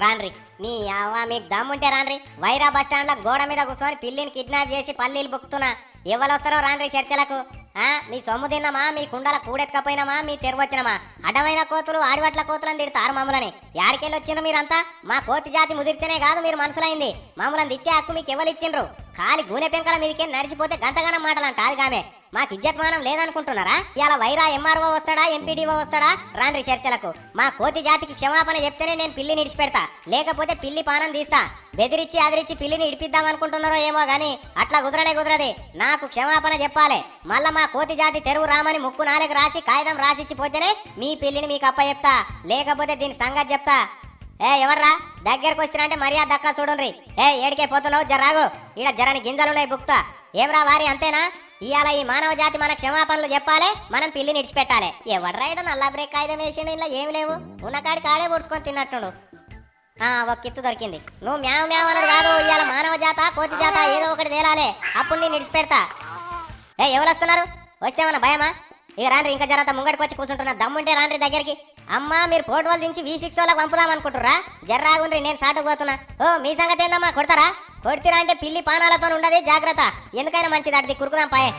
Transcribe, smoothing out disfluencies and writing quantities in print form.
రాన్రి నీ అవ్వ మీకు దమ్ముంటే రాన్రి వైరా బస్ స్టాండ్ లో గోడ మీద కూర్చొని పిల్లిని కిడ్నాప్ చేసి పల్లీలు బుక్కుతున్నా ఎవరొస్తారో రాన్రి చర్చలకు. మీ సొమ్ము తిన్నామా, మీ కుండల కూడెత్తుకపోయినామా, మీ తెరవచ్చినమా, అడ్డమైన కోతులు ఆడివట్ల కోతులని తిడతారు మమ్మల్ని. యాడికెళ్ళి వచ్చిండ్రు మీరంతా? మా కోతి జాతి ముదిరితేనే కాదు మీరు మనసులైంది. మమ్మల్ని తిట్టే హక్కు మీకు ఎవరిచ్చిండ్రు? ఖాళీ గూనె పెంకల మీదకే నడిచిపోతే గంటగానం మాటలంట ఆదిగామే. మాకు ఇజ్జత్మానం లేదనుకుంటున్నారా? ఇలా వైరా ఎంఆర్ఓ వస్తాడా, ఎంపీడీఓ వస్తాడా? రాండ్రి చర్చలకు. మా కోతి జాతికి క్షమాపణ చెప్తేనే నేను పిల్లిని ఇడిచిపెడతా, లేకపోతే పిల్లి పానం తీస్తా. బెదిరించి అదిరించి పిల్లిని ఇడిపిద్దాం అనుకుంటున్నారో ఏమో గాని అట్లా కుదరదే. నాకు క్షమాపణ చెప్పాలి. మళ్ళా మా కోతి జాతి తెరువు రామని ముక్కు నాలుగు రాసి కాగితం రాసిచ్చిపోతేనే మీ పిల్లిని మీకు అప్ప చెప్తా, లేకపోతే దీని సంగతి చెప్తా. ఎవర్రా దగ్గరకు వచ్చినంటే మర్యాద దక్కా చూడండి. ఏడికే పోతున్నావు? జర్రాగు, ఈడ జరని గింజలున్నాయి బుక్తా. ఏమ్రా వారి అంతేనా? ఇవాళ ఈ మానవ జాతి మన క్షమాపణలు చెప్పాలి, మనం పిల్లిని ఇడిచిపెట్టాలి. ఎవర్రా ఈడ నల్ల బ్రేక్ కాగితం వేసిండు, ఇలా ఏమి లేవు, ఉన్నకాడి కాడే పొడుచుకొని తిన్నట్టుండు. ఒక కిత్తు దొరికింది. నువ్వు మ్యావ్ మ్యావ్ అనడు కాదు, ఇవాళ మానవ జాత కోతి జాత ఏదో ఒకటి తేలాలే, అప్పుడు నేను ఇడిచిపెడతా. ఎవరు వస్తున్నారు? వస్తేమన్నా భయమా? ఇక రాండ్రి, ఇంకా జరంత ముంగడికి వచ్చి కూర్చుంటున్నా. దమ్ముంటే రాండ్రి దగ్గరికి. అమ్మా మీరు పోటువల్ దించి V6 వాళ్ళకి పంపుదాం అనుకుంటుర్రా? జర్రాగుండ్రి, నేను సాటుకు పోతున్నా. మీ సంగతి ఏందమ్మా, కొడతారా? కొడితిరా అంటే పిల్లి పానాలతో ఉండదు, జాగ్రత్త. ఎందుకైనా మంచిది, అడిది కురుకుదాం పాయే.